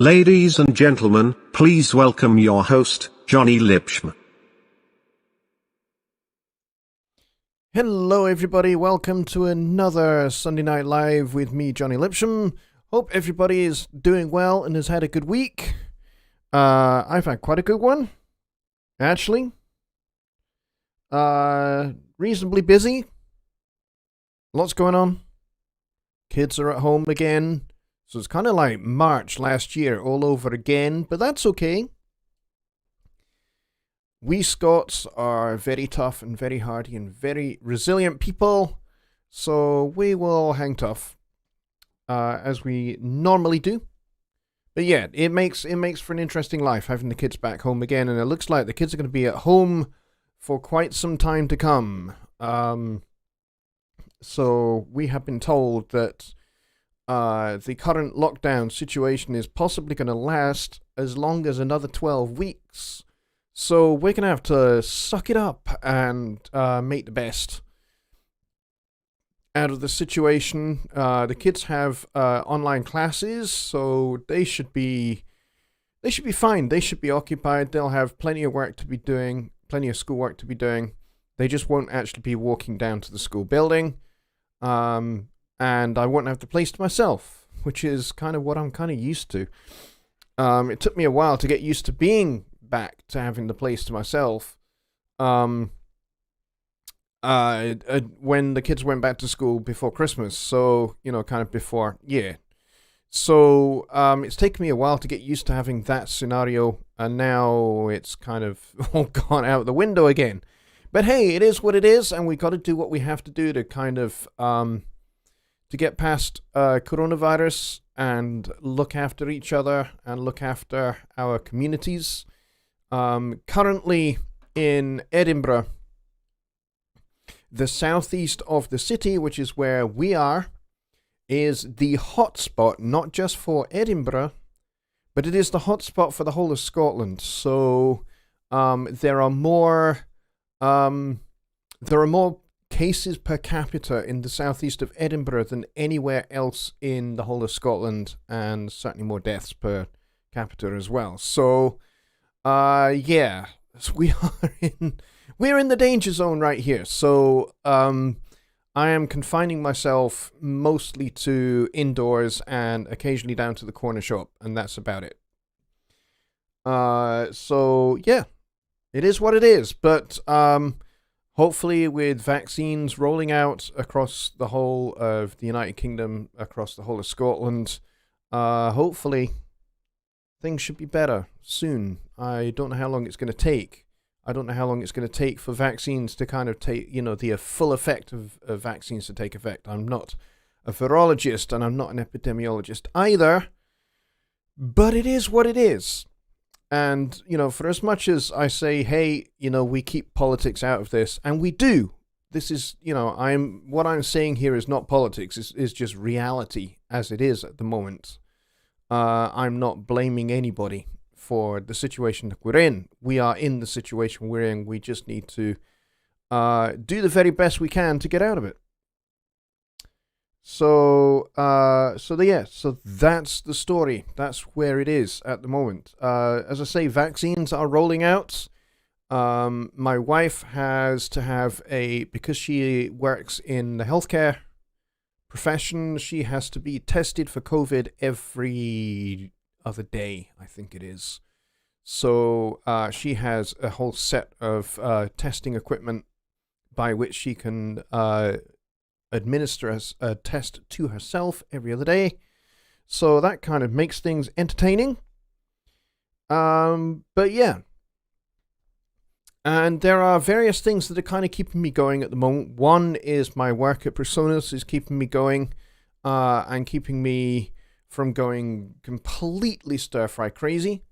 Ladies and gentlemen, please welcome your host, Jonny Lipsham. Hello everybody, welcome to another Sunday Night Live with me, Jonny Lipsham. Hope everybody is doing well and has had a good week. I've had quite a good one, actually. Reasonably busy. Lots going on. Kids are at home again. So it's kind of like March last year all over again, but that's okay. We Scots are very tough and very hardy and very resilient people, so we will hang tough, as we normally do. But yeah, it makes for an interesting life having the kids back home again, and it looks like the kids are going to be at home for quite some time to come. So we have been told that the current lockdown situation is possibly going to last as long as another 12 weeks. So we're going to have to suck it up and make the best out of the situation. The kids have online classes, so they should be fine. They should be occupied. They'll have plenty of work to be doing, plenty of schoolwork to be doing. They just won't actually be walking down to the school building. And I won't have the place to myself, which is kind of what I'm kind of used to. It took me a while to get used to being back to having the place to myself. When the kids went back to school before Christmas, so, kind of before, yeah. So, it's taken me a while to get used to having that scenario, and now it's kind of all gone out the window again. But hey, it is what it is, and we got to do what we have to do to kind of, to get past coronavirus and look after each other and look after our communities. Currently in Edinburgh, the southeast of the city, which is where we are, is the hotspot, not just for Edinburgh, but it is the hotspot for the whole of Scotland. So there are more cases per capita in the southeast of Edinburgh than anywhere else in the whole of Scotland, and certainly more deaths per capita as well. So, yeah, we're in the danger zone right here. So, I am confining myself mostly to indoors and occasionally down to the corner shop, and that's about it. So yeah, it is what it is, but, hopefully with vaccines rolling out across the whole of the United Kingdom, across the whole of Scotland, hopefully things should be better soon. I don't know how long it's going to take. I don't know how long it's going to take for vaccines to kind of take, the full effect of vaccines to take effect. I'm not a virologist and I'm not an epidemiologist either, but it is what it is. And, for as much as I say, hey, we keep politics out of this, and we do. This is, what I'm saying here is not politics, is just reality as it is at the moment. I'm not blaming anybody for the situation that we're in. We are in the situation we're in. We just need to do the very best we can to get out of it. So that's the story. That's where it is at the moment. As I say, vaccines are rolling out. My wife has to have because she works in the healthcare profession, she has to be tested for COVID every other day, I think it is. So she has a whole set of testing equipment by which she can administer a test to herself every other day. So that kind of makes things entertaining. But yeah. And there are various things that are kind of keeping me going at the moment. One is my work at Personas is keeping me going, and keeping me from going completely stir-fry crazy.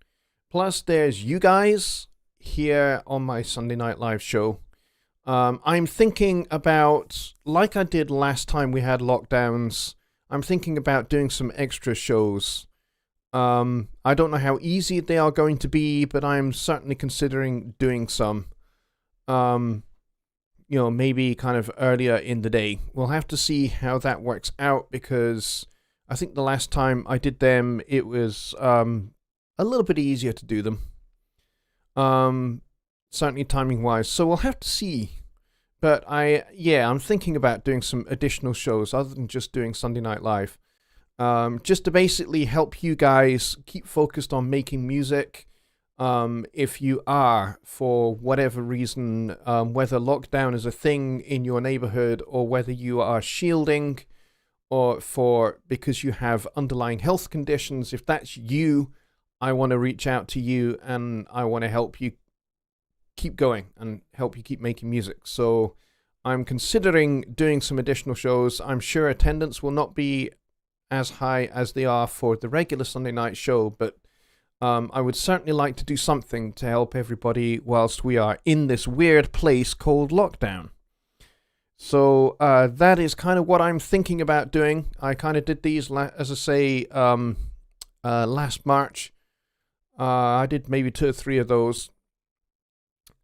Plus, there's you guys here on my Sunday Night Live show. I'm thinking about, like I did last time we had lockdowns, I'm thinking about doing some extra shows. I don't know how easy they are going to be, but I'm certainly considering doing some. Maybe kind of earlier in the day. We'll have to see how that works out, because I think the last time I did them, it was a little bit easier to do them. Certainly timing wise. So we'll have to see. But I'm thinking about doing some additional shows other than just doing Sunday Night Live. Just to basically help you guys keep focused on making music. If you are, for whatever reason, whether lockdown is a thing in your neighborhood or whether you are shielding or because you have underlying health conditions, if that's you, I want to reach out to you and I want to help you keep going and help you keep making music. So I'm considering doing some additional shows. I'm sure attendance will not be as high as they are for the regular Sunday night show, but I would certainly like to do something to help everybody whilst we are in this weird place called lockdown. So that is kind of what I'm thinking about doing. I kind of did these, as I say, last March. I did maybe 2 or 3 of those.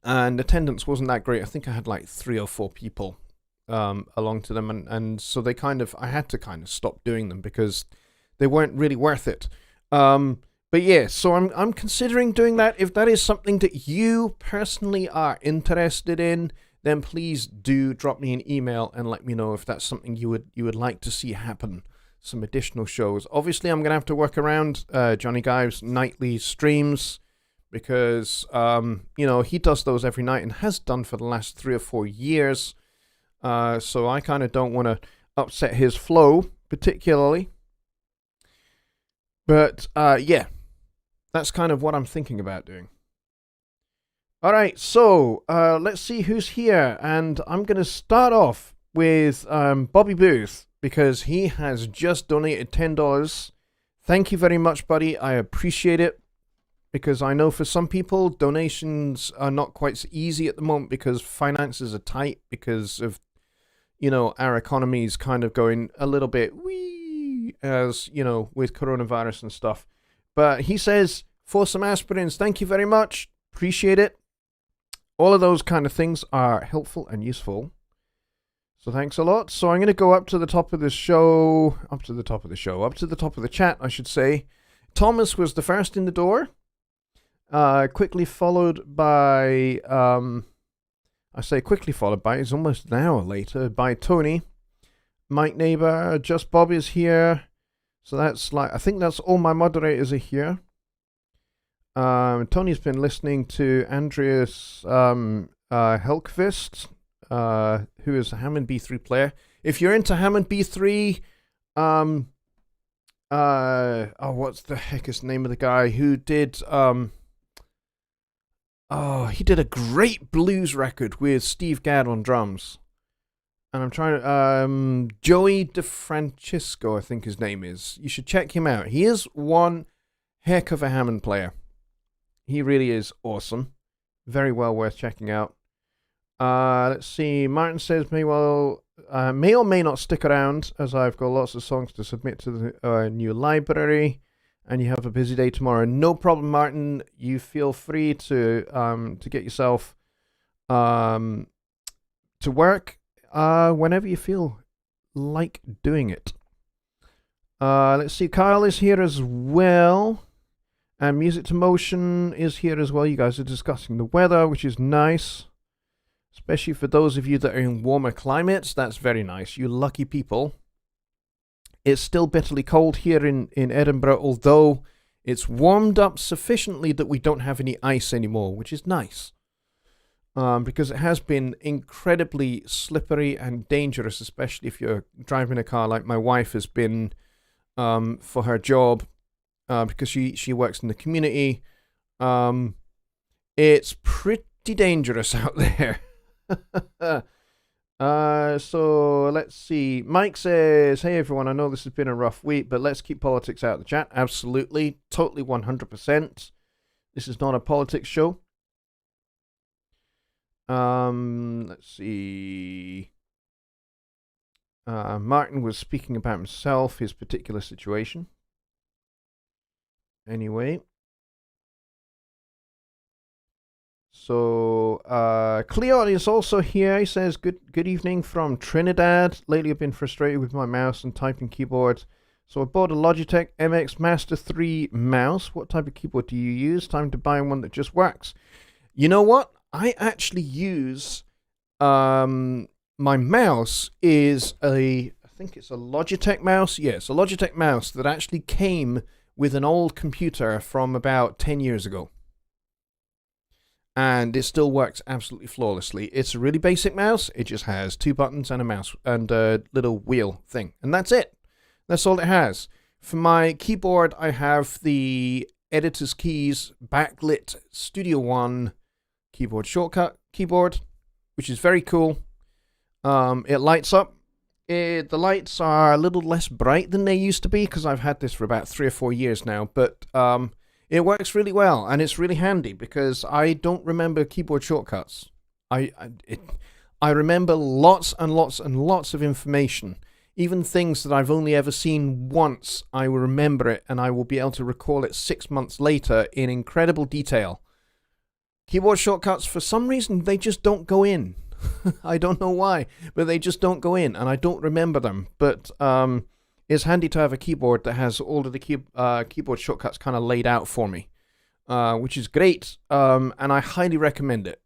And attendance wasn't that great. I think I had like 3 or 4 people along to them. And so I had to kind of stop doing them because they weren't really worth it. But yeah, so I'm considering doing that. If that is something that you personally are interested in, then please do drop me an email and let me know if that's something you would like to see happen. Some additional shows. Obviously, I'm going to have to work around Jonny Give's nightly streams because, he does those every night and has done for the last 3 or 4 years. So I kind of don't want to upset his flow particularly. But, that's kind of what I'm thinking about doing. All right, so let's see who's here. And I'm going to start off with Bobby Booth because he has just donated $10. Thank you very much, buddy. I appreciate it because I know for some people, donations are not quite so easy at the moment because finances are tight because of, our economy is kind of going a little bit wee as, with coronavirus and stuff. But he says, for some aspirins, thank you very much. Appreciate it. All of those kind of things are helpful and useful. So thanks a lot. So I'm going to go up to the top of the chat, I should say. Thomas was the first in the door. Quickly followed by, it's almost an hour later, by Tony. Mike Neighbor, Just Bob is here. So I think that's all my moderators are here. Tony's been listening to Andreas Helkvist, who is a Hammond B3 player. If you're into Hammond B3, what's the heck is the name of the guy who did, he did a great blues record with Steve Gadd on drums. And I'm trying to, Joey DeFrancisco, I think his name is. You should check him out. He is one heck of a Hammond player. He really is awesome. Very well worth checking out. Let's see. Martin says may or may not stick around as I've got lots of songs to submit to the new library and you have a busy day tomorrow. No problem, Martin. You feel free to get yourself to work whenever you feel like doing it. Let's see. Kyle is here as well. And Music to Motion is here as well. You guys are discussing the weather, which is nice. Especially for those of you that are in warmer climates. That's very nice. You lucky people. It's still bitterly cold here in Edinburgh, although it's warmed up sufficiently that we don't have any ice anymore, which is nice. Because it has been incredibly slippery and dangerous, especially if you're driving a car like my wife has been for her job. Because she works in the community. It's pretty dangerous out there. So let's see. Mike says, hey everyone, I know this has been a rough week, but let's keep politics out of the chat. Absolutely. Totally 100%. This is not a politics show. Let's see. Martin was speaking about himself, his particular situation. Anyway. So, Cleon is also here. He says, good evening from Trinidad. Lately I've been frustrated with my mouse and typing keyboard. So I bought a Logitech MX Master 3 mouse. What type of keyboard do you use? Time to buy one that just works. You know what? I actually use my mouse is I think it's a Logitech mouse. Yes, a Logitech mouse that actually came with an old computer from about 10 years ago. And it still works absolutely flawlessly. It's a really basic mouse. It just has 2 buttons and a mouse and a little wheel thing. And that's it. That's all it has. For my keyboard, I have the Editor's Keys backlit Studio One keyboard shortcut keyboard, which is very cool. It lights up. The lights are a little less bright than they used to be because I've had this for about 3 or 4 years now. But it works really well, and it's really handy because I don't remember keyboard shortcuts. I remember lots and lots and lots of information. Even things that I've only ever seen once, I will remember it, and I will be able to recall it 6 months later in incredible detail. Keyboard shortcuts, for some reason, they just don't go in. I don't know why, but they just don't go in, and I don't remember them. But it's handy to have a keyboard that has all of the keyboard shortcuts kind of laid out for me, which is great, and I highly recommend it.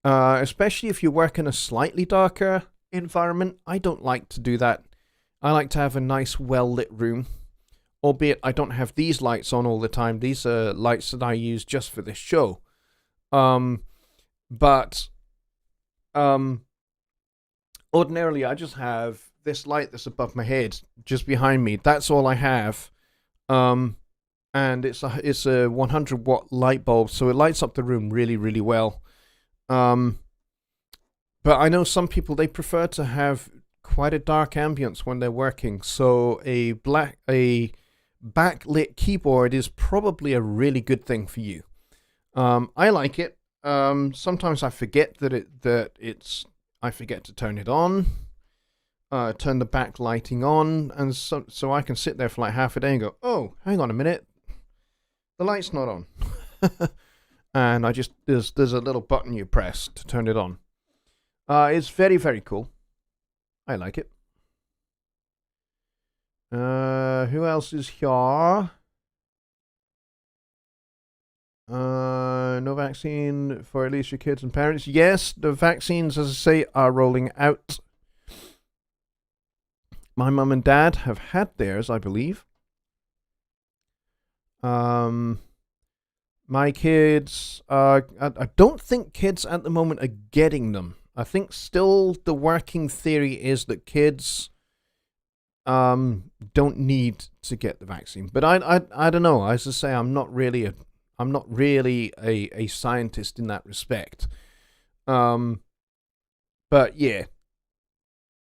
Especially if you work in a slightly darker environment. I don't like to do that. I like to have a nice, well-lit room, albeit I don't have these lights on all the time. These are lights that I use just for this show. But ordinarily I just have this light that's above my head, just behind me. That's all I have. And it's a 100 watt light bulb, so it lights up the room really, really well. But I know some people, they prefer to have quite a dark ambience when they're working, so a backlit keyboard is probably a really good thing for you. I like it. Sometimes I forget I forget to turn it on, turn the backlighting on, and so I can sit there for like half a day and go, oh, hang on a minute, the light's not on. And there's a little button you press to turn it on. It's very, very cool. I like it. Who else is here? No vaccine for at least your kids and parents. Yes, the vaccines, as I say, are rolling out. My mum and dad have had theirs, I believe. My kids, I don't think kids at the moment are getting them. I think still the working theory is that kids don't need to get the vaccine. But I don't know. As I say, I'm not really a scientist in that respect. But yeah.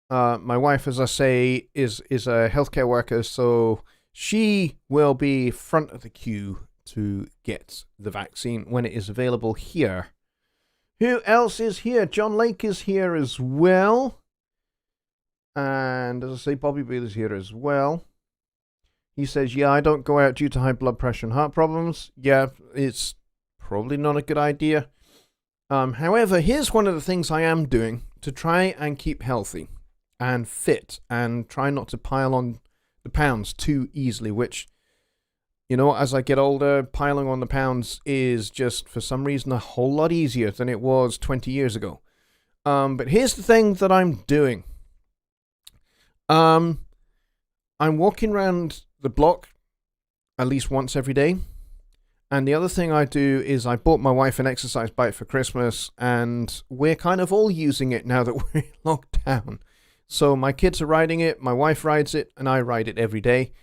My wife, as I say, is a healthcare worker, so she will be front of the queue to get the vaccine when it is available here. Who else is here? John Lake is here as well. And as I say, Bobby Beal is here as well. He says, yeah, I don't go out due to high blood pressure and heart problems. Yeah, it's probably not a good idea. However, here's one of the things I am doing to try and keep healthy and fit and try not to pile on the pounds too easily, which, you know, as I get older, piling on the pounds is just, for some reason, a whole lot easier than it was 20 years ago. But here's the thing that I'm doing. I'm walking around the block at least once every day. And the other thing I do is I bought my wife an exercise bike for Christmas, and we're kind of all using it now that we're locked down. So my kids are riding it, my wife rides it, and I ride it every day.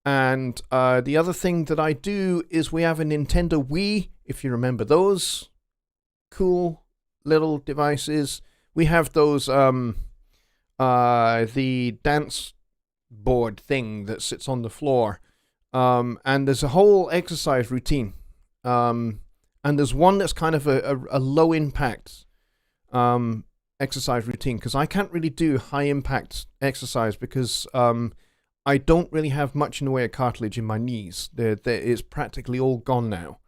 And the other thing that I do is we have a Nintendo Wii, if you remember those cool little devices. We have those, the dance board thing that sits on the floor. And there's a whole exercise routine. And there's one that's kind of a low impact exercise routine, because I can't really do high impact exercise because I don't really have much in the way of cartilage in my knees. It's practically all gone now.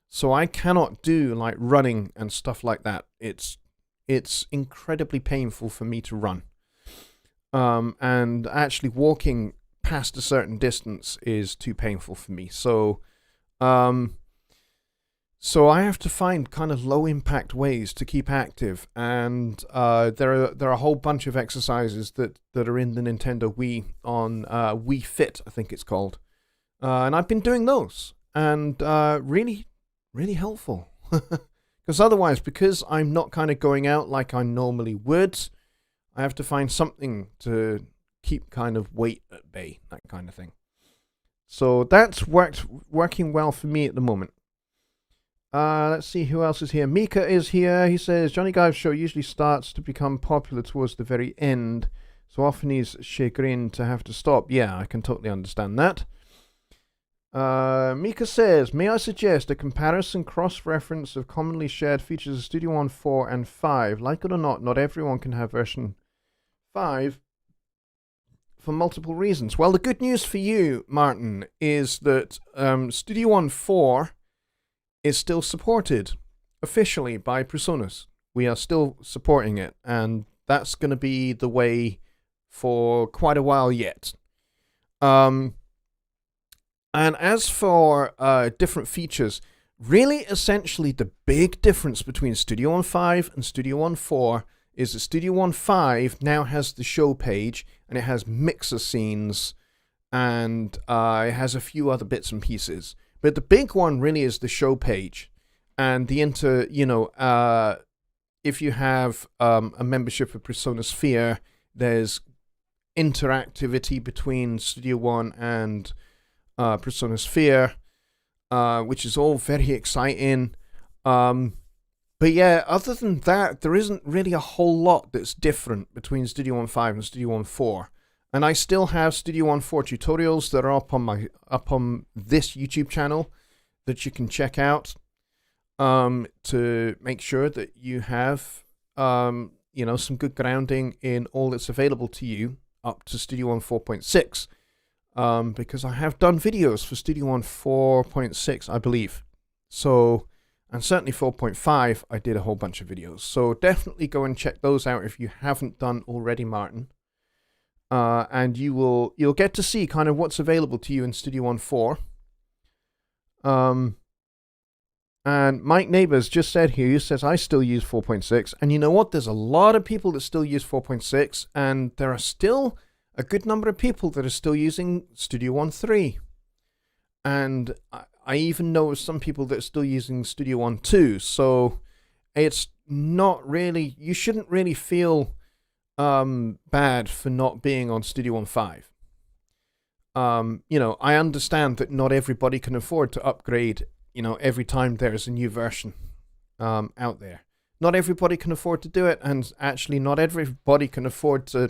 So I cannot do like running and stuff like that. It's incredibly painful for me to run. And actually walking past a certain distance is too painful for me. So I have to find kind of low impact ways to keep active, and there are a whole bunch of exercises that are in the Nintendo Wii on Wii Fit, I think it's called, and I've been doing those, and really, really helpful. Because I'm not kind of going out like I normally would, I have to find something to keep kind of weight at bay, that kind of thing. So that's working well for me at the moment. Let's see who else is here. Mika is here. He says, Johnny Give's show usually starts to become popular towards the very end, so often he's chagrined to have to stop. Yeah, I can totally understand that. Mika says, may I suggest a comparison cross-reference of commonly shared features of Studio One 4 and 5? Like it or not everyone can have version 5 for multiple reasons. Well, the good news for you, Martin, is that Studio One 4 is still supported officially by PreSonus. We are still supporting it, and that's going to be the way for quite a while yet. And as for different features, really essentially the big difference between Studio One 5 and Studio One 4 is that Studio One 5 now has the show page, and it has mixer scenes, and it has a few other bits and pieces. But the big one really is the show page, and the if you have a membership of Persona Sphere, there's interactivity between Studio One and Persona Sphere, which is all very exciting. But yeah, other than that, there isn't really a whole lot that's different between Studio One 5 and Studio One 4. And I still have Studio One 4 tutorials that are up on this YouTube channel that you can check out to make sure that you have some good grounding in all that's available to you up to Studio One 4.6. Because I have done videos for Studio One 4.6, I believe. So, and certainly 4.5, I did a whole bunch of videos. So definitely go and check those out if you haven't done already, Martin. And you'll get to see kind of what's available to you in Studio One 4. And Mike Neighbors just said here, he says, I still use 4.6. And you know what? There's a lot of people that still use 4.6, and there are still a good number of people that are still using Studio One 3. And I even know some people that are still using Studio One 2. So it's not really, you shouldn't really feel bad for not being on Studio One 5. I understand that not everybody can afford to upgrade, every time there's a new version out there. Not everybody can afford to do it, and actually not everybody can afford to,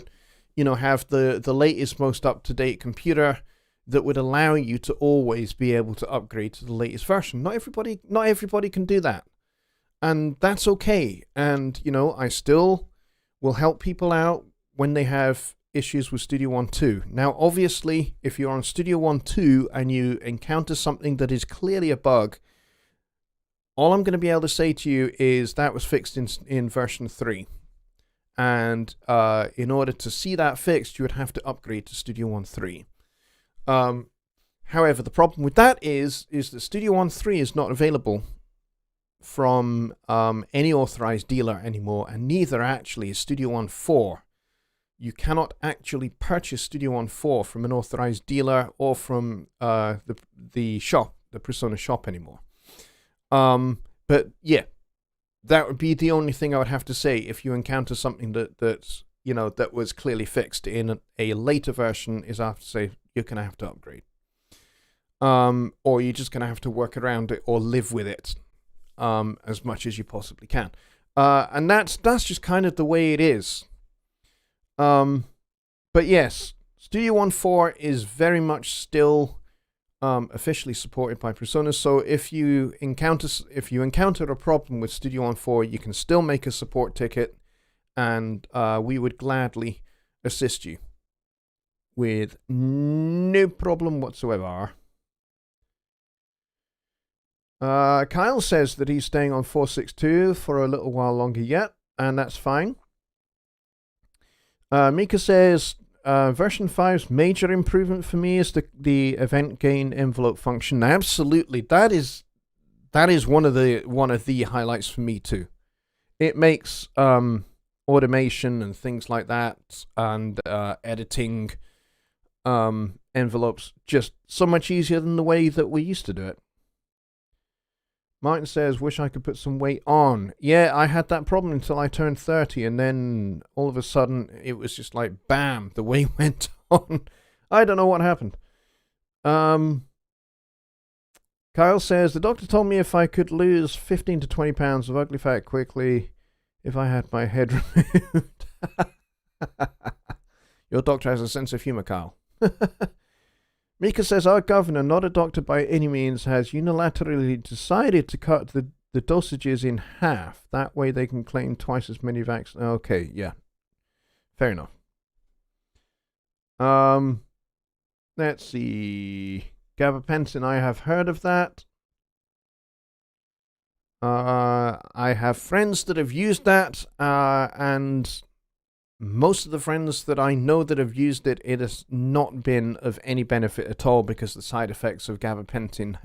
have the latest, most up-to-date computer that would allow you to always be able to upgrade to the latest version. Not everybody can do that. And that's okay. And, I still will help people out when they have issues with Studio One 2. Now, obviously, if you're on Studio One 2 and you encounter something that is clearly a bug, all I'm going to be able to say to you is that was fixed in version 3. And in order to see that fixed, you would have to upgrade to Studio One 3. However, the problem with that is that Studio One 3 is not available from any authorized dealer anymore, and neither actually is Studio One 4. You cannot actually purchase Studio One 4 from an authorized dealer or from the shop, the Persona shop anymore. But yeah, that would be the only thing I would have to say if you encounter something that was clearly fixed in a later version, is I have to say you're going to have to upgrade. Or you're just going to have to work around it or live with it as much as you possibly can. And that's just kind of the way it is. But yes, Studio One 4 is very much still officially supported by PreSonus. So if you encounter a problem with Studio One 4, you can still make a support ticket, and we would gladly assist you with no problem whatsoever. Kyle says that he's staying on 462 for a little while longer yet, and that's fine. Mika says, version 5's major improvement for me is the event gain envelope function. Absolutely, that is one of the highlights for me too. It makes automation and things like that, and editing envelopes just so much easier than the way that we used to do it. Martin says, wish I could put some weight on. Yeah, I had that problem until I turned 30, and then all of a sudden it was just like, bam, the weight went on. I don't know what happened. Kyle says, the doctor told me if I could lose 15 to 20 pounds of ugly fat quickly if I had my head removed. Your doctor has a sense of humor, Kyle. Mika says, our governor, not a doctor by any means, has unilaterally decided to cut the dosages in half. That way they can claim twice as many vaccines. Okay, yeah. Fair enough. Let's see. Gabapentin, I have heard of that. I have friends that have used that, and most of the friends that I know that have used it, it has not been of any benefit at all because the side effects of gabapentin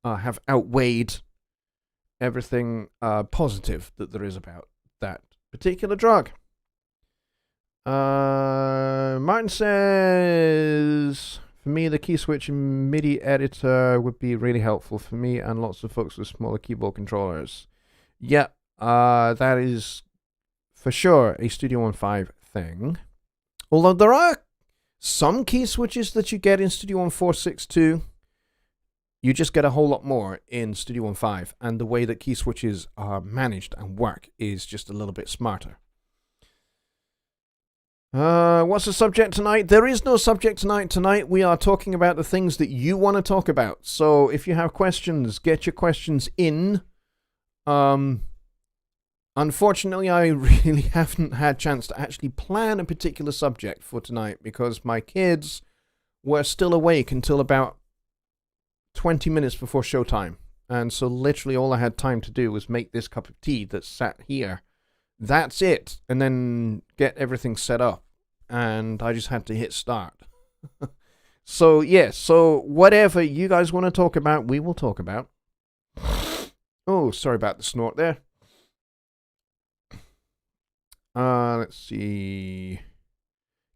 have outweighed everything positive that there is about that particular drug. Martin says, for me, the key switch MIDI editor would be really helpful for me and lots of folks with smaller keyboard controllers. Yeah, that is for sure a Studio One 5 thing. Although there are some key switches that you get in Studio One 4.6.2. You just get a whole lot more in Studio One 5, and the way that key switches are managed and work is just a little bit smarter. What's the subject tonight? There is no subject tonight. Tonight we are talking about the things that you want to talk about. So if you have questions, get your questions in. Unfortunately, I really haven't had a chance to actually plan a particular subject for tonight because my kids were still awake until about 20 minutes before showtime. And so literally all I had time to do was make this cup of tea that sat here. That's it. And then get everything set up. And I just had to hit start. So, yeah. So, whatever you guys want to talk about, we will talk about. Oh, sorry about the snort there. Let's see.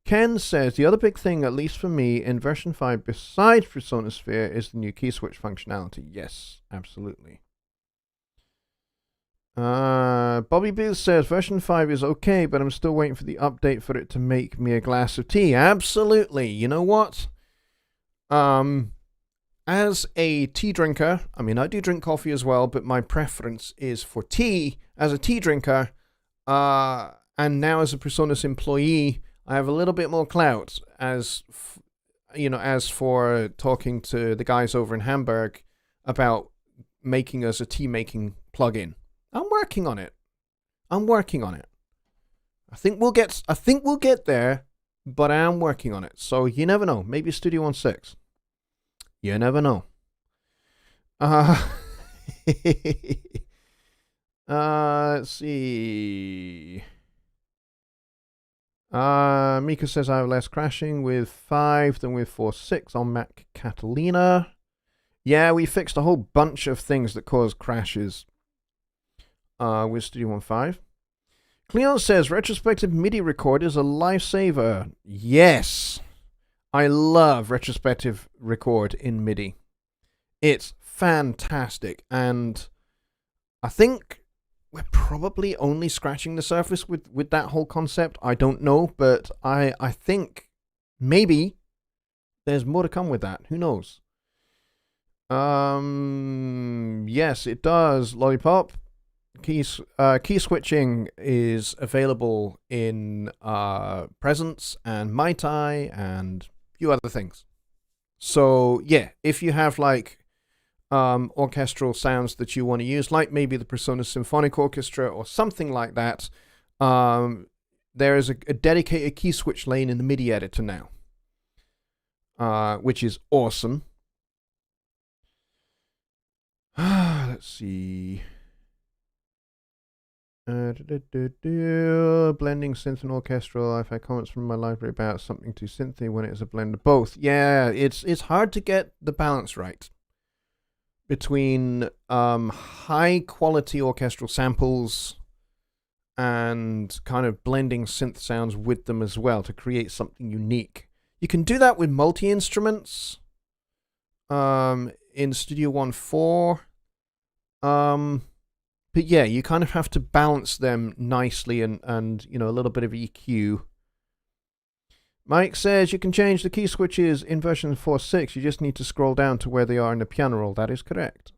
Ken says, the other big thing, at least for me, in version 5, besides Persona Sphere, is the new key switch functionality. Yes, absolutely. Bobby Booth says, version 5 is okay, but I'm still waiting for the update for it to make me a glass of tea. Absolutely. You know what? As a tea drinker, I mean, I do drink coffee as well, but my preference is for tea. As a tea drinker, and now as a Personas employee, I have a little bit more clout as for talking to the guys over in Hamburg about making us a tea making plugin. I'm working on it. I think we'll get there, but I am working on it. So you never know. Maybe Studio One 6. You never know. Let's see. Mika says I have less crashing with 5 than with 4.6 on Mac Catalina. Yeah, we fixed a whole bunch of things that cause crashes with Studio One 5. Cleon says retrospective MIDI record is a lifesaver. Yes, I love retrospective record in MIDI. It's fantastic, and I think we're probably only scratching the surface with that whole concept. I don't know, but I think maybe there's more to come with that. Who knows? Yes, it does, Lollipop. Key switching is available in Presence and Mai Tai and a few other things. So yeah, if you have like orchestral sounds that you want to use, like maybe the Persona Symphonic Orchestra or something like that, there is a dedicated key switch lane in the MIDI editor now, which is awesome. Let's see. Blending synth and orchestral. I've had comments from my library about something too synthy when it is a blend of both. Yeah, it's hard to get the balance right between high quality orchestral samples and kind of blending synth sounds with them as well to create something unique. You can do that with multi-instruments in Studio One 4. But yeah, you kind of have to balance them nicely and you know, a little bit of EQ. Mike says you can change the key switches in version 4.6. You just need to scroll down to where they are in the piano roll. That is correct.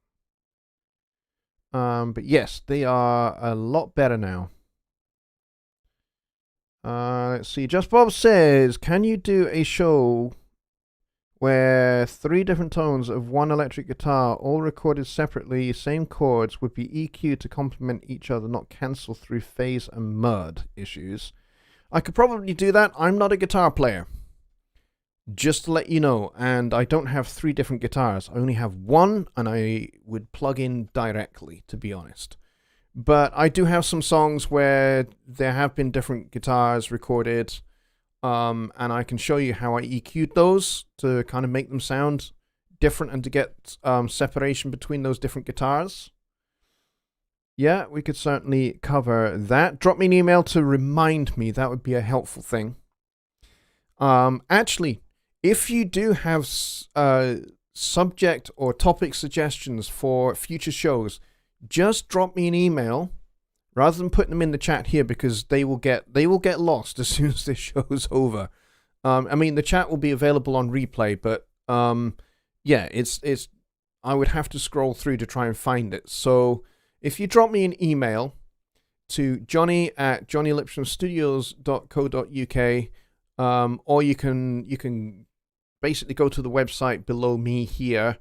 But yes, they are a lot better now. Let's see. Just Bob says, can you do a show where 3 different tones of one electric guitar, all recorded separately, same chords, would be EQ'd to complement each other, not cancel through phase and mud issues? I could probably do that. I'm not a guitar player, just to let you know, and I don't have 3 different guitars. I only have one, and I would plug in directly, to be honest. But I do have some songs where there have been different guitars recorded, and I can show you how I EQ'd those to kind of make them sound different and to get separation between those different guitars. Yeah, we could certainly cover that. Drop me an email to remind me. That would be a helpful thing. Actually, if you do have subject or topic suggestions for future shows, just drop me an email rather than putting them in the chat here, because they will get lost as soon as this show's over. I mean, the chat will be available on replay, but yeah, it's I would have to scroll through to try and find it. So if you drop me an email to johnny@johnnylipshamstudios.co.uk, or you can basically go to the website below me here,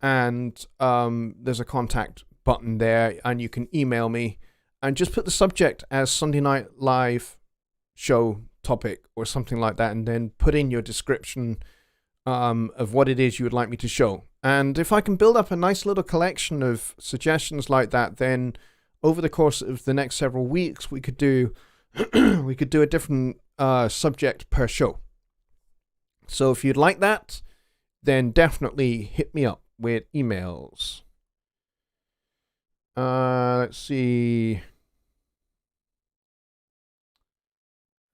and there's a contact button there, and you can email me and just put the subject as Sunday Night Live show topic or something like that, and then put in your description of what it is you would like me to show. And if I can build up a nice little collection of suggestions like that, then over the course of the next several weeks, we could do a different subject per show. So if you'd like that, then definitely hit me up with emails. Let's see.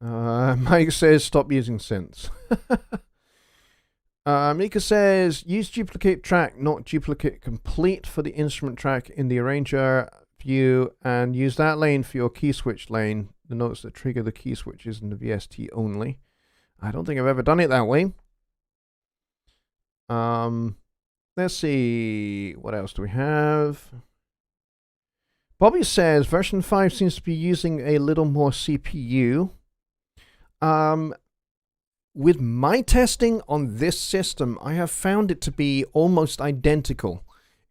Mike says stop using synths. Mika says use duplicate track, not duplicate complete, for the instrument track in the arranger view, and use that lane for your key switch lane. The notes that trigger the key switches in the VST only. I don't think I've ever done it that way. Let's see. What else do we have? Bobby says version 5 seems to be using a little more CPU. With my testing on this system, I have found it to be almost identical.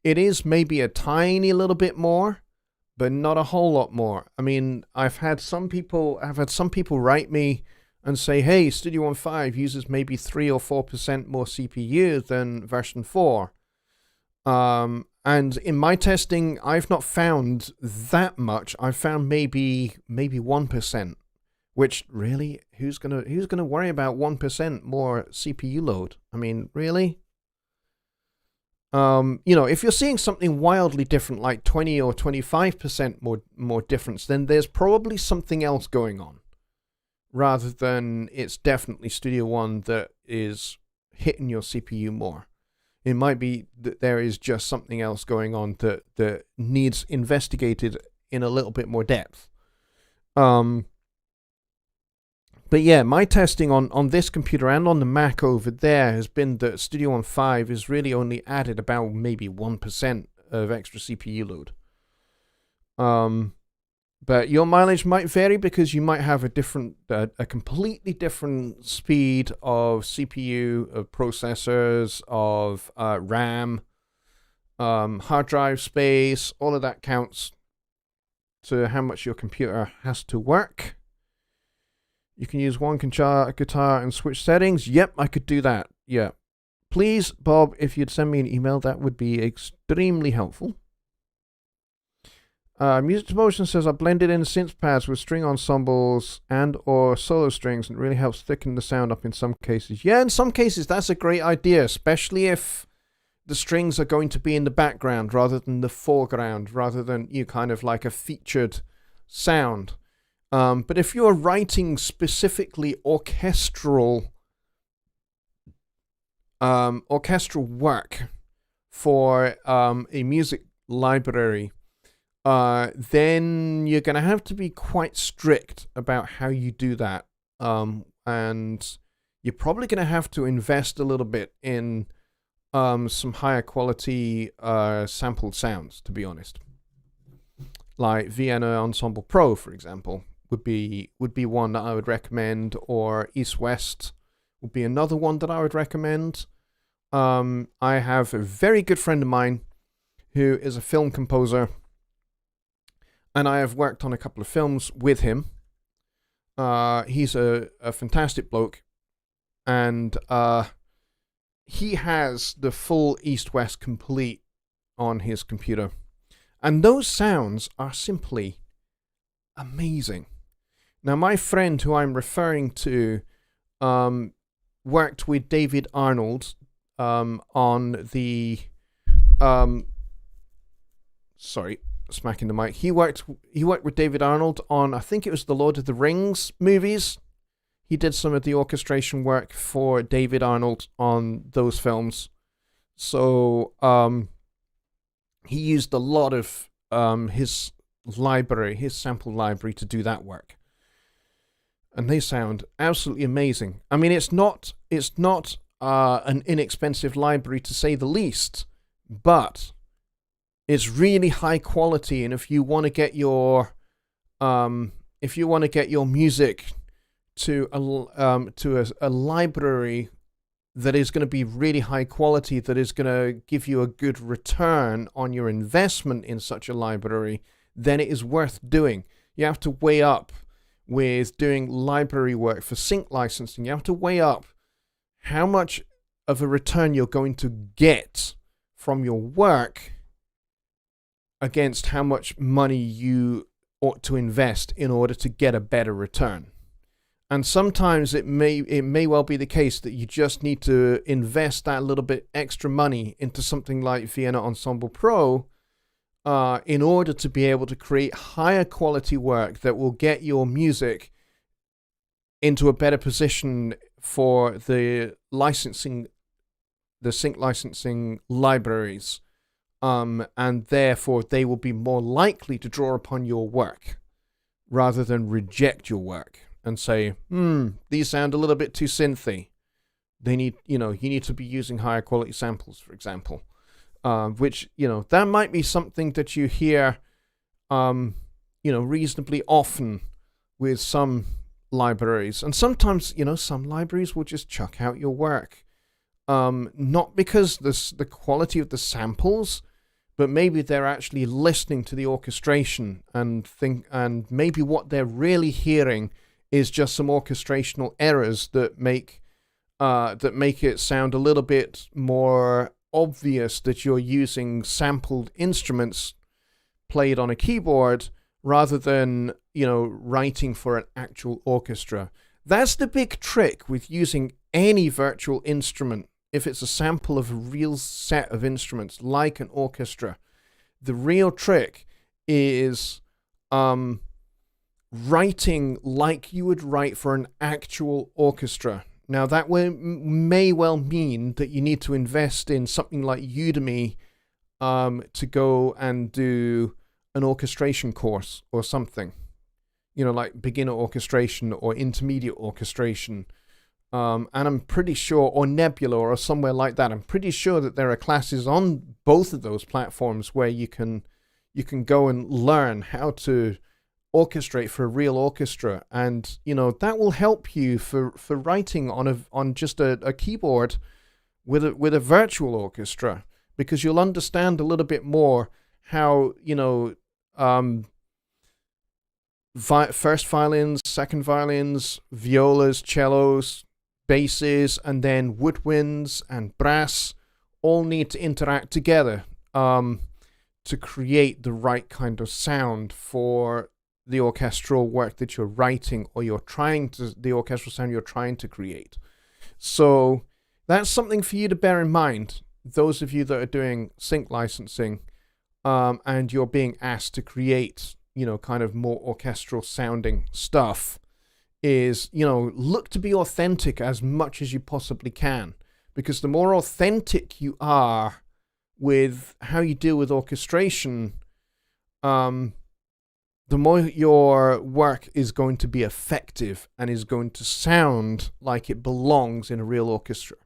It is maybe a tiny little bit more, but not a whole lot more. I mean, I've had some people write me and say, hey, Studio One 5 uses maybe 3 or 4% more CPU than version 4. And in my testing, I've not found that much. I've found maybe 1%. Which, really, who's gonna worry about 1% more CPU load? I mean, really? You know, if you're seeing something wildly different, like 20 or 25% more difference, then there's probably something else going on, rather than it's definitely Studio One that is hitting your CPU more. It might be that there is just something else going on that needs investigated in a little bit more depth. But yeah, my testing on this computer and on the Mac over there has been that Studio One 5 is really only added about maybe 1% of extra CPU load. But your mileage might vary because you might have a completely different speed of CPU, of processors, of RAM, hard drive space. All of that counts to how much your computer has to work. You can use one guitar and switch settings. Yep, I could do that. Yeah. Please, Bob, if you'd send me an email, that would be extremely helpful. Music to Motion says I blended in synth pads with string ensembles and or solo strings, and it really helps thicken the sound up in some cases. Yeah, in some cases that's a great idea, especially if the strings are going to be in the background rather than the foreground, rather than kind of like a featured sound. But if you're writing specifically orchestral work for a music library, then you're going to have to be quite strict about how you do that. And you're probably going to have to invest a little bit in some higher quality sampled sounds, to be honest. Like Vienna Ensemble Pro, for example, would be one that I would recommend, or East West would be another one that I would recommend. I have a very good friend of mine who is a film composer, and I have worked on a couple of films with him. He's a fantastic bloke, and he has the full East-West complete on his computer. And those sounds are simply amazing. Now, my friend who I'm referring to worked with David Arnold on the... sorry, smacking the mic. He worked with David Arnold on, I think it was the Lord of the Rings movies. He did some of the orchestration work for David Arnold on those films. So he used a lot of his sample library to do that work. And they sound absolutely amazing. I mean, it's not an inexpensive library to say the least, but it's really high quality. And if you want to get your music to a library that is going to be really high quality, that is going to give you a good return on your investment in such a library, then it is worth doing. You have to weigh up with doing library work for sync licensing. You have to weigh up how much of a return you're going to get from your work against how much money you ought to invest in order to get a better return. And sometimes it may well be the case that you just need to invest that little bit extra money into something like Vienna Ensemble Pro in order to be able to create higher quality work that will get your music into a better position for the sync licensing libraries. And therefore they will be more likely to draw upon your work rather than reject your work and say, these sound a little bit too synthy. You need to be using higher quality samples, for example. Which, that might be something that you hear, reasonably often with some libraries. And sometimes, some libraries will just chuck out your work. Not because the quality of the samples, but maybe they're actually listening to the orchestration and maybe what they're really hearing is just some orchestrational errors that make it sound a little bit more obvious that you're using sampled instruments played on a keyboard rather than, writing for an actual orchestra. That's the big trick with using any virtual instrument. If it's a sample of a real set of instruments like an orchestra, the real trick is writing like you would write for an actual orchestra. Now, that may well mean that you need to invest in something like Udemy to go and do an orchestration course or something. Like beginner orchestration or intermediate orchestration. And I'm pretty sure, or Nebula or somewhere like that, I'm pretty sure that there are classes on both of those platforms where you can go and learn how to orchestrate for a real orchestra, and that will help you for writing on just a keyboard with a virtual orchestra, because you'll understand a little bit more how first violins, second violins, violas, cellos, basses, and then woodwinds and brass all need to interact together to create the right kind of sound for the orchestral work that you're writing, or the orchestral sound you're trying to create. So that's something for you to bear in mind. Those of you that are doing sync licensing, and you're being asked to create, kind of more orchestral sounding stuff, is, look to be authentic as much as you possibly can. Because the more authentic you are with how you deal with orchestration, the more your work is going to be effective and is going to sound like it belongs in a real orchestra.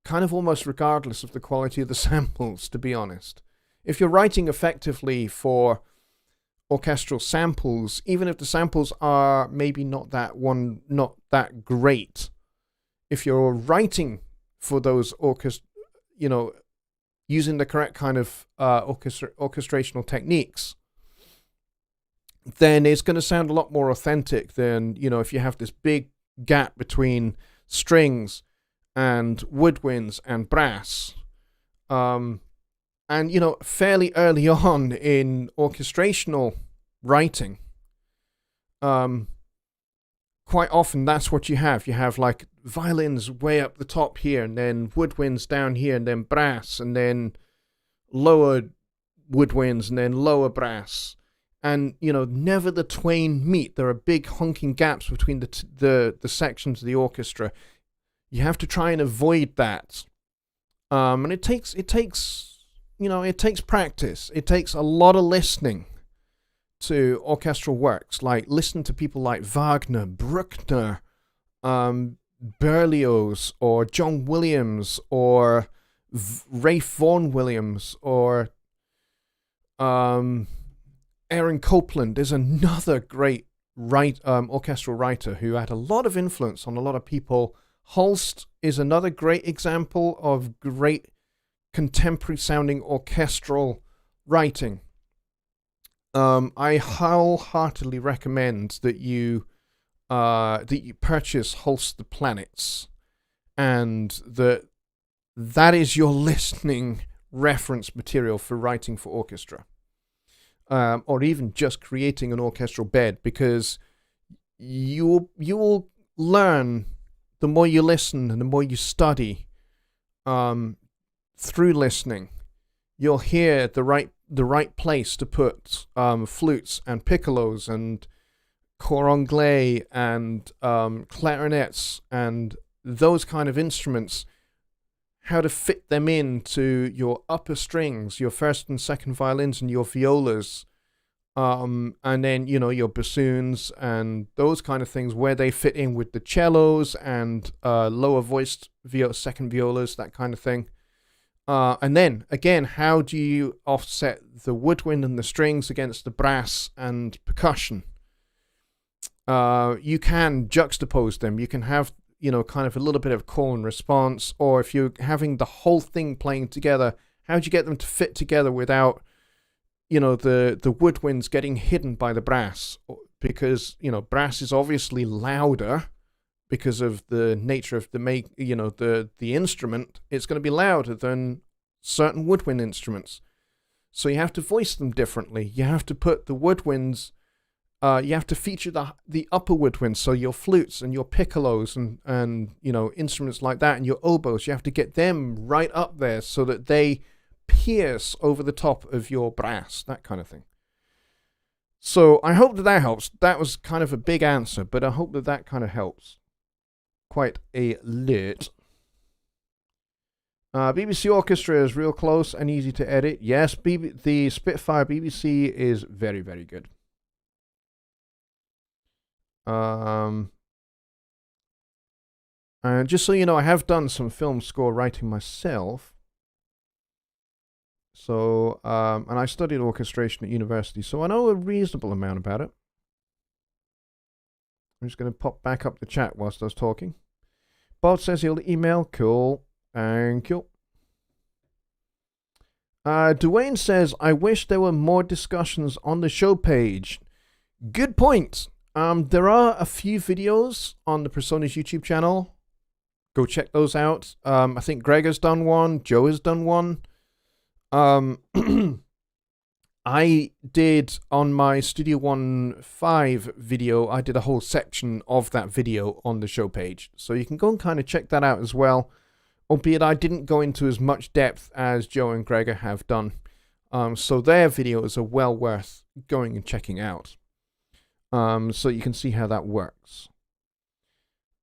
Kind of almost regardless of the quality of the samples, to be honest. If you're writing effectively for orchestral samples, even if the samples are maybe not that great, if you're writing for those using the correct kind of orchestrational techniques, then it's going to sound a lot more authentic than, if you have this big gap between strings and woodwinds and brass. And, fairly early on in orchestrational writing, quite often that's what you have. You have like violins way up the top here, and then woodwinds down here, and then brass, and then lower woodwinds, and then lower brass. And, never the twain meet. There are big honking gaps between the sections of the orchestra. You have to try and avoid that. And it takes practice. It takes a lot of listening to orchestral works. Like, listen to people like Wagner, Bruckner, Berlioz, or John Williams, or Ralph Vaughan Williams, or Aaron Copland is another great orchestral writer who had a lot of influence on a lot of people. Holst is another great example of great contemporary sounding orchestral writing. I wholeheartedly recommend that you purchase Holst the Planets, and that is your listening reference material for writing for orchestra, or even just creating an orchestral bed, because you will learn the more you listen and the more you study through listening. You'll hear the right place to put flutes and piccolos and cor anglais and clarinets and those kind of instruments, how to fit them into your upper strings, your first and second violins, and your violas, and then, your bassoons and those kind of things, where they fit in with the cellos and lower voiced second violas, that kind of thing. And then, again, how do you offset the woodwind and the strings against the brass and percussion? You can juxtapose them. You can have, kind of a little bit of call and response, or if you're having the whole thing playing together, how do you get them to fit together without, the woodwinds getting hidden by the brass? Because, brass is obviously louder because of the nature of the instrument. It's going to be louder than certain woodwind instruments. So you have to voice them differently. You have to put the woodwinds, you have to feature the upper woodwinds, so your flutes and your piccolos and instruments like that, and your oboes, you have to get them right up there so that they pierce over the top of your brass, that kind of thing. So I hope that helps. That was kind of a big answer, but I hope that kind of helps quite a lot. BBC Orchestra is real close and easy to edit. Yes, the Spitfire BBC is very, very good. And just so you know, I have done some film score writing myself. So, and I studied orchestration at university, so I know a reasonable amount about it. I'm just going to pop back up the chat whilst I was talking. Bob says he'll email. Cool. Thank you. Dwayne says, I wish there were more discussions on the show page. Good point. There are a few videos on the Personas YouTube channel. Go check those out. I think Greg has done one. Joe has done one. I did on my Studio One 5 video, I did a whole section of that video on the show page. So you can go and kind of check that out as well. Albeit I didn't go into as much depth as Joe and Gregor have done. So their videos are well worth going and checking out. So you can see how that works.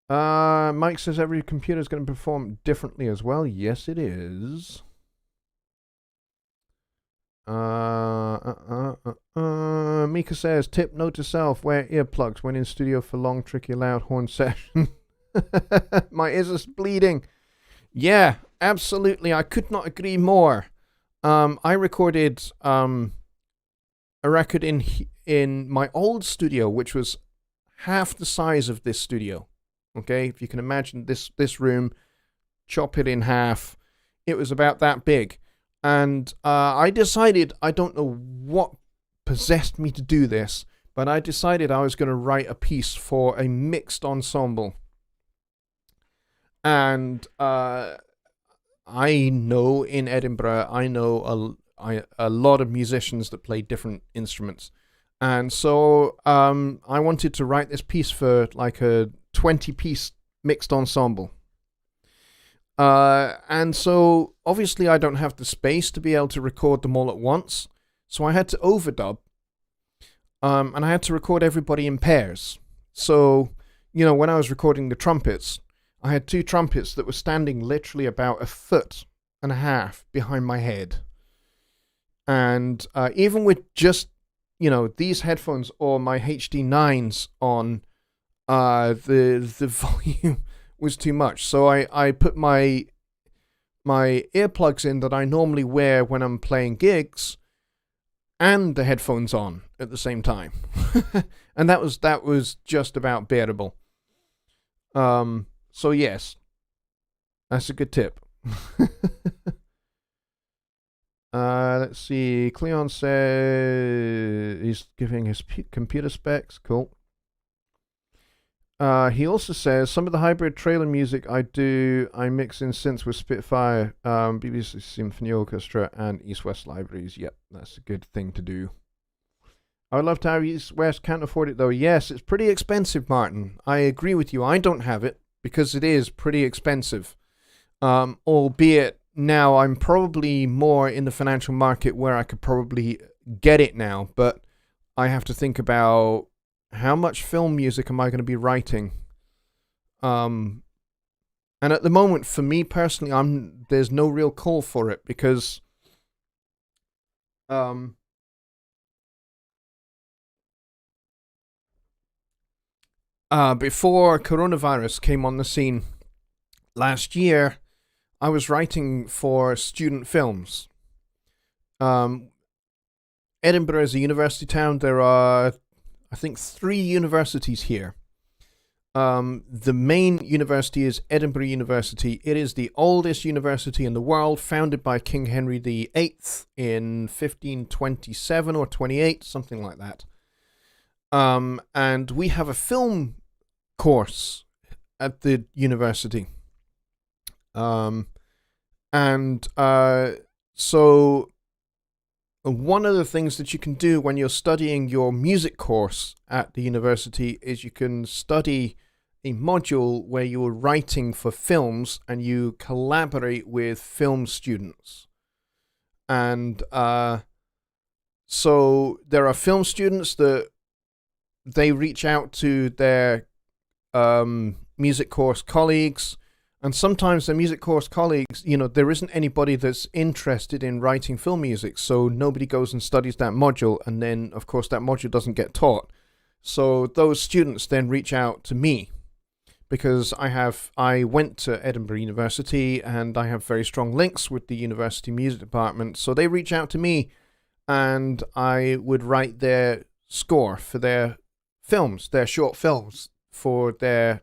Mike says every computer is going to perform differently as well. Yes, it is. Mika says, tip note to self, wear earplugs when in studio for long, tricky, loud horn session. My ears are bleeding. Yeah, absolutely. I could not agree more. I recorded a record in my old studio, which was half the size of this studio. Okay, if you can imagine this room, chop it in half. It was about that big. And I decided, I don't know what possessed me to do this, but I decided I was going to write a piece for a mixed ensemble. And I know in Edinburgh, I know a lot of musicians that play different instruments. And so I wanted to write this piece for like a 20-piece mixed ensemble. And so obviously I don't have the space to be able to record them all at once. So I had to overdub. And I had to record everybody in pairs. So, you know, when I was recording the trumpets, I had 2 trumpets that were standing literally about 1.5 feet behind my head. And even with just, you know, these headphones or my HD9s on, the volume was too much. So I put my earplugs in that I normally wear when I'm playing gigs and the headphones on at the same time. And that was just about bearable. So yes, that's a good tip. Let's see. Cleon says he's giving his computer specs. Cool. He also says some of the hybrid trailer music I mix in synths with Spitfire, BBC Symphony Orchestra, and East West Libraries. Yep, that's a good thing to do. I would love to have East West. Can't afford it though. Yes, it's pretty expensive, Martin. I agree with you. I don't have it because it is pretty expensive. Albeit now I'm probably more in the financial market where I could probably get it now, but I have to think about how much film music am I going to be writing? And at the moment, for me personally, there's no real call for it because before coronavirus came on the scene last year, I was writing for student films. Edinburgh is a university town. There are, I think, 3 universities here. The main university is Edinburgh University. It is the oldest university in the world, founded by King Henry VIII in 1527 or 28, something like that. And we have a film course at the university. So one of the things that you can do when you're studying your music course at the university is you can study a module where you are writing for films and you collaborate with film students. And so there are film students that they reach out to their music course colleagues. And sometimes the music course colleagues, you know, there isn't anybody that's interested in writing film music, so nobody goes and studies that module, and then, of course, that module doesn't get taught. So those students then reach out to me, because I went to Edinburgh University, and I have very strong links with the university music department, so they reach out to me, and I would write their score for their films, their short films, for their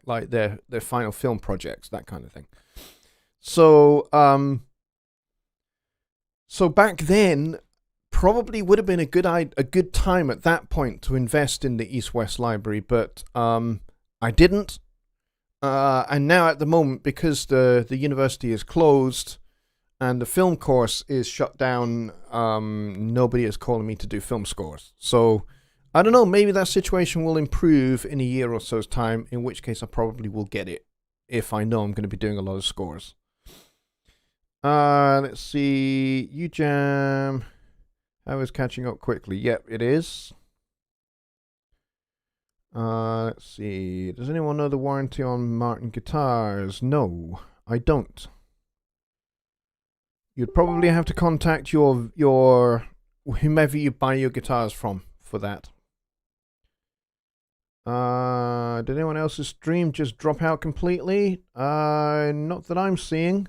final film projects, that kind of thing. So so back then probably would have been a good time at that point to invest in the East West Library, but I didn't. And now at the moment, because the university is closed, and the film course is shut down. Nobody is calling me to do film scores. So I don't know, maybe that situation will improve in a year or so's time, in which case I probably will get it if I know I'm going to be doing a lot of scores. Let's see. UJam. How is catching up quickly? Yep, it is. Let's see. Does anyone know the warranty on Martin guitars? No, I don't. You'd probably have to contact your whomever you buy your guitars from for that. Did anyone else's stream just drop out completely? Not that I'm seeing.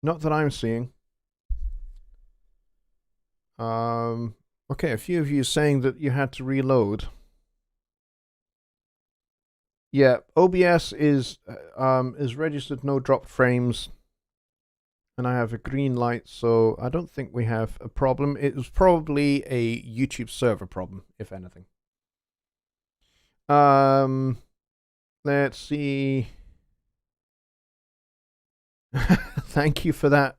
Not that I'm seeing. Okay, a few of you saying that you had to reload. Yeah, OBS is registered no drop frames, and I have a green light, so I don't think we have a problem. It was probably a YouTube server problem, if anything. Let's see. Thank you for that,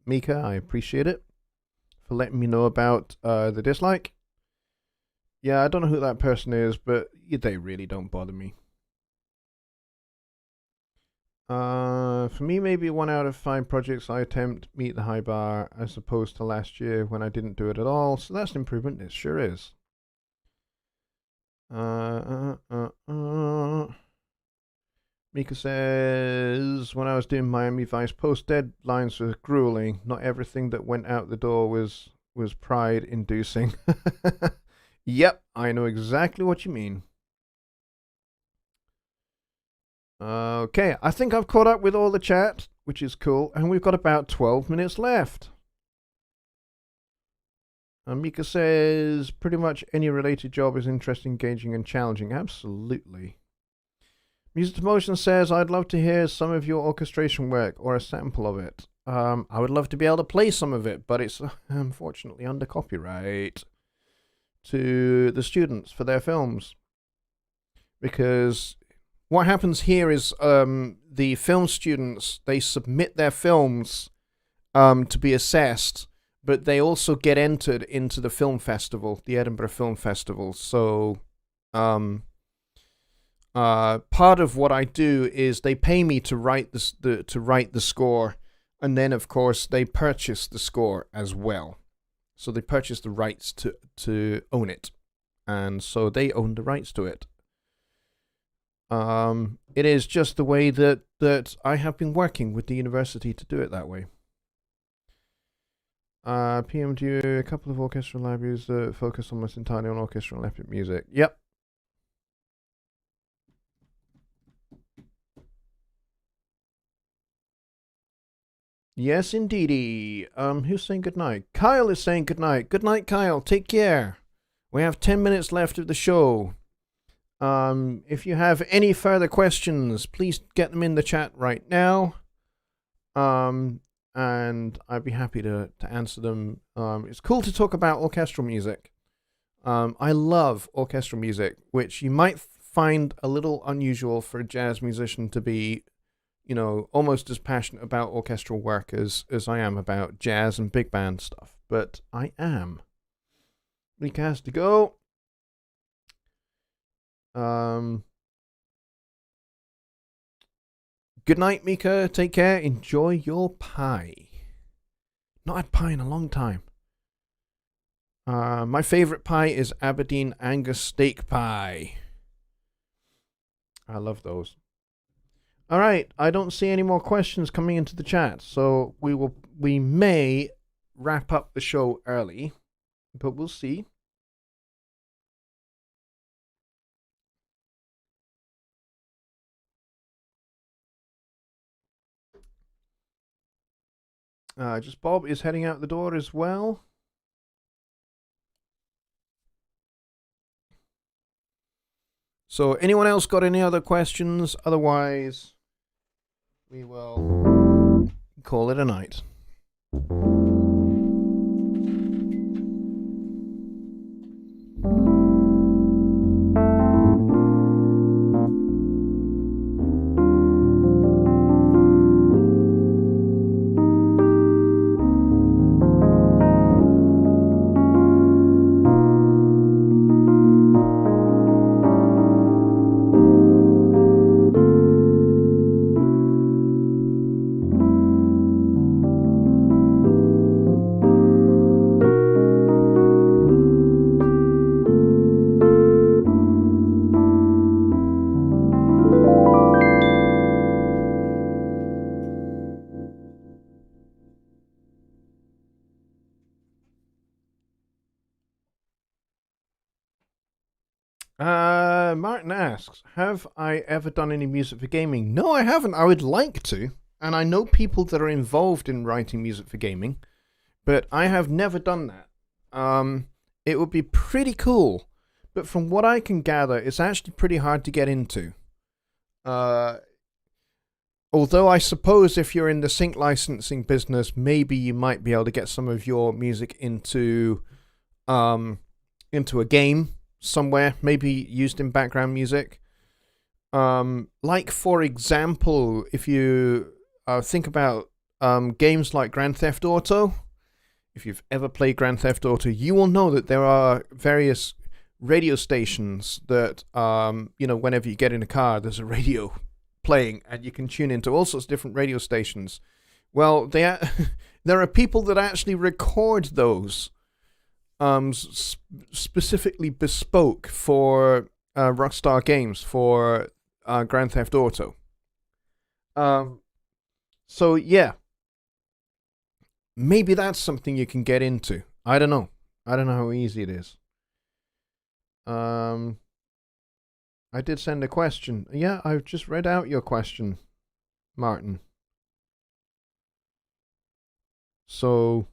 Mika. I appreciate it for letting me know about the dislike. Yeah, I don't know who that person is, but they really don't bother me. For me, maybe 1 out of 5 projects I attempt meet the high bar, as opposed to last year when I didn't do it at all. So that's an improvement. It sure is. Mika says, when I was doing Miami Vice, post deadlines were grueling. Not everything that went out the door was pride inducing. Yep, I know exactly what you mean. Okay, I think I've caught up with all the chat, which is cool, and we've got about 12 minutes left. Mika says, pretty much any related job is interesting, engaging, and challenging. Absolutely. Music to Motion says, I'd love to hear some of your orchestration work or a sample of it. I would love to be able to play some of it, but it's unfortunately under copyright to the students for their films. Because what happens here is the film students, they submit their films to be assessed, but they also get entered into the film festival, the Edinburgh Film Festival. So part of what I do is they pay me to write the score, and then of course they purchase the score as well. So they purchase the rights to own it, and so they own the rights to it. It is just the way that I have been working with the university to do it that way. PM to you, a couple of orchestral libraries that focus almost entirely on orchestral epic music. Yep. Yes, indeedy. Who's saying goodnight? Kyle is saying goodnight. Good night, Kyle. Take care. We have 10 minutes left of the show. If you have any further questions, please get them in the chat right now. And I'd be happy to answer them. It's cool to talk about orchestral music. I love orchestral music, which you might find a little unusual for a jazz musician to be, you know, almost as passionate about orchestral work as I am about jazz and big band stuff. But I am. Mika has to go. Good night, Mika. Take care. Enjoy your pie. Not had pie in a long time. My favorite pie is Aberdeen Angus steak pie. I love those. All right, I don't see any more questions coming into the chat, so we may wrap up the show early, but we'll see. Just Bob is heading out the door as well. So anyone else got any other questions? Otherwise, we will call it a night. Martin asks, have I ever done any music for gaming? No, I haven't. I would like to. And I know people that are involved in writing music for gaming, but I have never done that. It would be pretty cool, but from what I can gather, it's actually pretty hard to get into. Although I suppose if you're in the sync licensing business, maybe you might be able to get some of your music into a game somewhere, maybe used in background music. Like, for example, if you think about games like Grand Theft Auto, if you've ever played Grand Theft Auto, you will know that there are various radio stations that, whenever you get in a car, there's a radio playing, and you can tune into all sorts of different radio stations. Well, there are people that actually record those, specifically bespoke for Rockstar Games, for Grand Theft Auto. So yeah, maybe that's something you can get into. I don't know how easy it is. I did send a question. Yeah, I've just read out your question, Martin. So,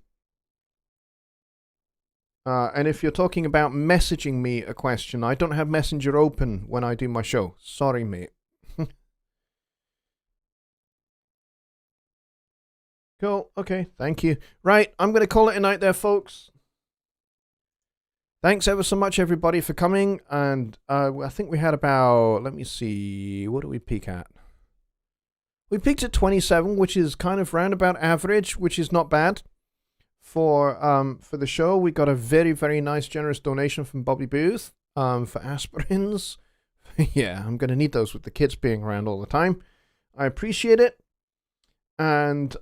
and if you're talking about messaging me a question, I don't have Messenger open when I do my show. Sorry, mate. Cool. Okay. Thank you. Right. I'm going to call it a night there, folks. Thanks ever so much, everybody, for coming. And I think we had about, let me see, what did we peak at? We peaked at 27, which is kind of roundabout average, which is not bad for the show. We got a very, very nice, generous donation from Bobby Booth for aspirins. Yeah, I'm going to need those with the kids being around all the time. I appreciate it. And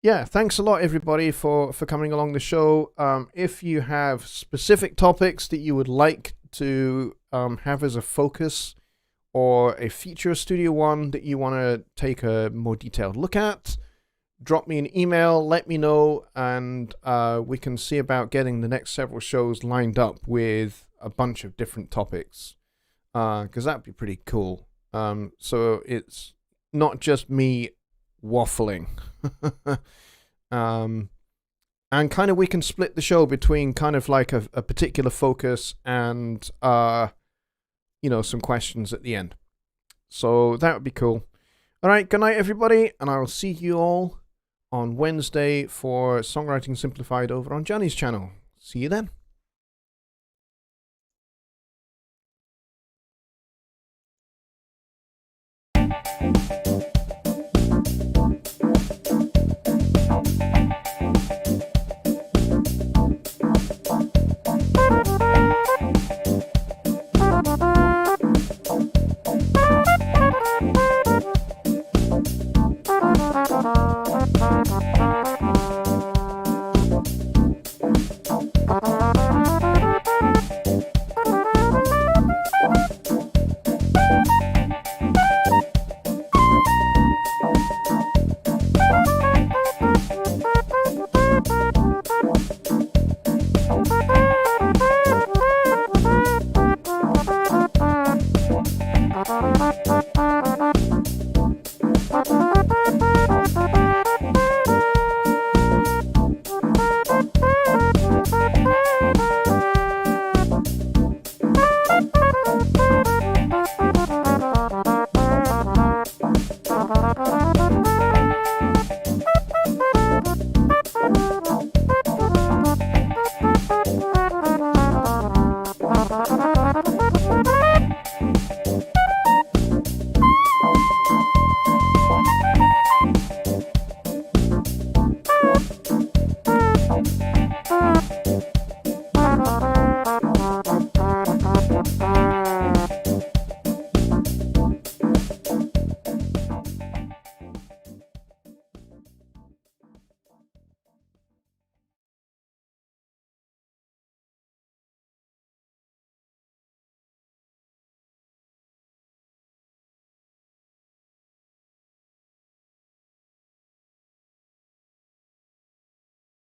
yeah, thanks a lot, everybody, for coming along the show. If you have specific topics that you would like to have as a focus, or a future Studio One that you want to take a more detailed look at, drop me an email, let me know, and we can see about getting the next several shows lined up with a bunch of different topics, because that'd be pretty cool. So it's not just me waffling. And kind of we can split the show between kind of like a particular focus and some questions at the end. So that would be cool. All right, good night, everybody, and I will see you all on Wednesday for Songwriting Simplified over on Jonny's channel. See you then.